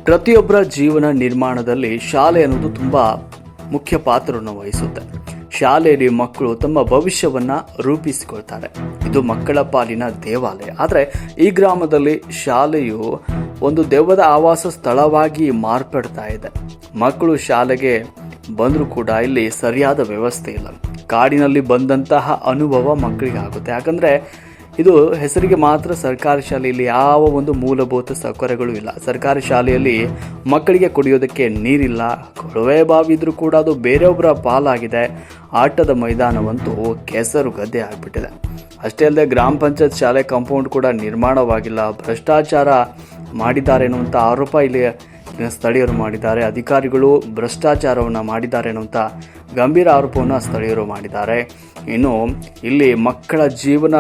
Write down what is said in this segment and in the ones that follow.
ಪ್ರತಿಯೊಬ್ಬರ ಜೀವನ ನಿರ್ಮಾಣದಲ್ಲಿ ಶಾಲೆ ಅನ್ನೋದು ತುಂಬ ಮುಖ್ಯ ಪಾತ್ರವನ್ನು ವಹಿಸುತ್ತೆ. ಶಾಲೆಯಲ್ಲಿ ಮಕ್ಕಳು ತಮ್ಮ ಭವಿಷ್ಯವನ್ನು ರೂಪಿಸಿಕೊಳ್ತಾರೆ. ಇದು ಮಕ್ಕಳ ಪಾಲಿನ ದೇವಾಲಯ. ಆದರೆ ಈ ಗ್ರಾಮದಲ್ಲಿ ಶಾಲೆಯು ಒಂದು ದೆವ್ವದ ಆವಾಸ ಸ್ಥಳವಾಗಿ ಮಾರ್ಪಡ್ತಾ ಇದೆ. ಮಕ್ಕಳು ಶಾಲೆಗೆ ಬಂದರೂ ಕೂಡ ಇಲ್ಲಿ ಸರಿಯಾದ ವ್ಯವಸ್ಥೆ ಇಲ್ಲ. ಕಾಡಿನಲ್ಲಿ ಬಂದಂತಹ ಅನುಭವ ಮಕ್ಕಳಿಗೆ ಆಗುತ್ತೆ. ಯಾಕಂದರೆ ಇದು ಹೆಸರಿಗೆ ಮಾತ್ರ ಸರ್ಕಾರಿ ಶಾಲೆಯಲ್ಲಿ ಯಾವ ಒಂದು ಮೂಲಭೂತ ಸೌಕರ್ಯಗಳು ಇಲ್ಲ. ಸರ್ಕಾರಿ ಶಾಲೆಯಲ್ಲಿ ಮಕ್ಕಳಿಗೆ ಕುಡಿಯೋದಕ್ಕೆ ನೀರಿಲ್ಲ, ಕೊಳವೆ ಬಾವಿ ಇದ್ರೂ ಕೂಡ ಅದು ಬೇರೆಯೊಬ್ಬರ ಪಾಲಾಗಿದೆ. ಆಟದ ಮೈದಾನವಂತೂ ಕೆಸರು ಗದ್ದೆ ಆಗಿಬಿಟ್ಟಿದೆ. ಅಷ್ಟೇ ಅಲ್ಲದೆ ಗ್ರಾಮ ಪಂಚಾಯತ್ ಶಾಲೆ ಕಾಂಪೌಂಡ್ ಕೂಡ ನಿರ್ಮಾಣವಾಗಿಲ್ಲ. ಭ್ರಷ್ಟಾಚಾರ ಮಾಡಿದ್ದಾರೆ ಎನ್ನುವಂಥ ಆರೋಪ ಇಲ್ಲಿ ಸ್ಥಳೀಯರು ಮಾಡಿದ್ದಾರೆ. ಅಧಿಕಾರಿಗಳು ಭ್ರಷ್ಟಾಚಾರವನ್ನು ಮಾಡಿದ್ದಾರೆ ಎನ್ನುವಂಥ ಗಂಭೀರ ಆರೋಪವನ್ನು ಸ್ಥಳೀಯರು ಮಾಡಿದ್ದಾರೆ. ಇನ್ನು ಇಲ್ಲಿ ಮಕ್ಕಳ ಜೀವನ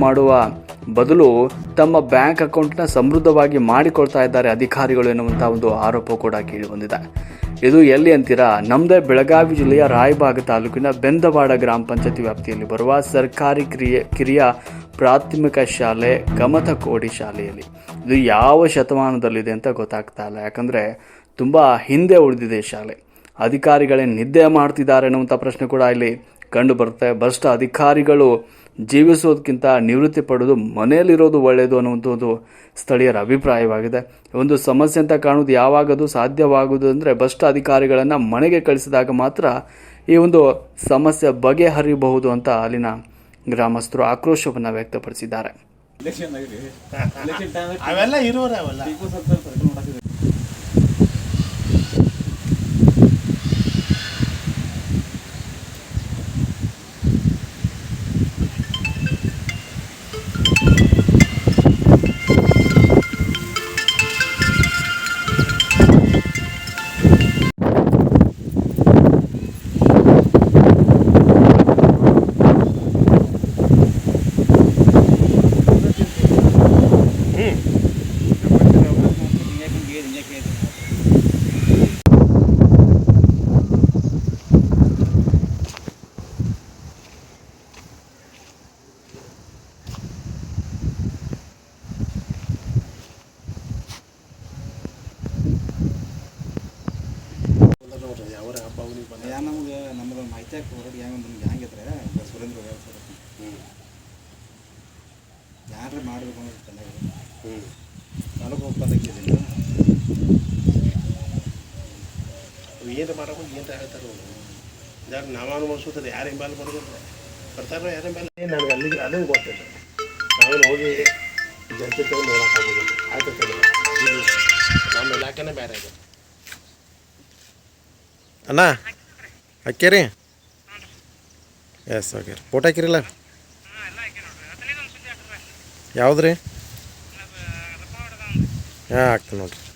ಮಾಡುವ ಬದಲು ತಮ್ಮ ಬ್ಯಾಂಕ್ ಅಕೌಂಟ್ನ ಸಮೃದ್ಧವಾಗಿ ಮಾಡಿಕೊಳ್ತಾ ಇದ್ದಾರೆ ಅಧಿಕಾರಿಗಳು ಎನ್ನುವಂಥ ಒಂದು ಆರೋಪ ಕೂಡ ಕೇಳಿ ಬಂದಿದೆ. ಇದು ಎಲ್ಲಿ ಅಂತೀರಾ? ನಮ್ಮದೇ ಬೆಳಗಾವಿ ಜಿಲ್ಲೆಯ ರಾಯಬಾಗ ತಾಲೂಕಿನ ಬೆಂದವಾಡ ಗ್ರಾಮ ಪಂಚಾಯತಿ ವ್ಯಾಪ್ತಿಯಲ್ಲಿ ಬರುವ ಸರ್ಕಾರಿ ಕಿರಿಯ ಪ್ರಾಥಮಿಕ ಶಾಲೆ ಕಮತಕೋಡಿ ಶಾಲೆಯಲ್ಲಿ. ಇದು ಯಾವ ಶತಮಾನದಲ್ಲಿದೆ ಅಂತ ಗೊತ್ತಾಗ್ತಾ ಇಲ್ಲ. ಯಾಕಂದರೆ ತುಂಬ ಹಿಂದೆ ಉಳಿದಿದೆ ಶಾಲೆ. ಅಧಿಕಾರಿಗಳೇ ನಿದ್ದೆ ಮಾಡ್ತಿದ್ದಾರೆ ಅನ್ನುವಂಥ ಪ್ರಶ್ನೆ ಕೂಡ ಇಲ್ಲಿ ಕಂಡು ಬರುತ್ತೆ. ಭ್ರಷ್ಟ ಅಧಿಕಾರಿಗಳು ಜೀವಿಸೋದಕ್ಕಿಂತ ನಿವೃತ್ತಿ ಪಡೆದು ಮನೆಯಲ್ಲಿರೋದು ಒಳ್ಳೆಯದು ಅನ್ನುವಂಥದ್ದು ಸ್ಥಳೀಯರ ಅಭಿಪ್ರಾಯವಾಗಿದೆ. ಒಂದು ಸಮಸ್ಯೆ ಅಂತ ಕಾಣೋದು ಯಾವಾಗದು ಸಾಧ್ಯವಾಗುವುದು ಅಂದರೆ ಭ್ರಷ್ಟ ಅಧಿಕಾರಿಗಳನ್ನು ಮನೆಗೆ ಕಳಿಸಿದಾಗ ಮಾತ್ರ ಈ ಒಂದು ಸಮಸ್ಯೆ ಬಗೆಹರಿಯಬಹುದು ಅಂತ ಅಲ್ಲಿನ ಗ್ರಾಮಸ್ಥರು ಆಕ್ರೋಶವನ್ನು ವ್ಯಕ್ತಪಡಿಸಿದ್ದಾರೆ. ಅವೆಲ್ಲ ಇರೋರೆ ಅವೆಲ್ಲ ನಮಗೆ ನಮ್ಮದು ಮಾಹಿತಿ ಹೊರಡಿ ಹೆಂಗಿದ್ರೆ ಸುರೇಂದ್ರ ಯಾರು ಮಾಡಬೇಕು ಅನ್ನೋದು ಚೆನ್ನಾಗಿದೆ. ತಾಲೂಕು ಒಪ್ಪಂದಕ್ಕಿದ್ದೀನಿ ಏನು ಮಾಡಬೇಕು ಏನು ಹೇಳ್ತಾರೆ ಯಾರು ನಾವಾನು ಮಾಡಿಸೋದ್ರೆ ಯಾರು ಹಿಂಬಾಲ ಬರ್ತಾರೋ ಯಾರು ಹಿಂಬಾಲ ನನಗೆ ಅಲ್ಲಿಗೆ ಅದನ್ನು ಗೊತ್ತಿಲ್ಲ. ನಾವೇನು ಹೋಗಿ ಜನತೆ ನೋಡೋಕ್ಕಾಗೋದಿಲ್ಲ. ಆಯ್ತು ನಮ್ಮ ಇಲಾಖೆನೇ ಬೇರೆ ಆಗಿದೆ. ಅಣ್ಣ ಹಾಕ್ಯಾರಿ? Yes okay. ಫೋಟೋ ಹಾಕಿರಿಲ್ಲ? ಯಾವ್ದು ರೀ? ಹಾಂ ಹಾಕ್ತೀನಿ ನೋಡಿರಿ.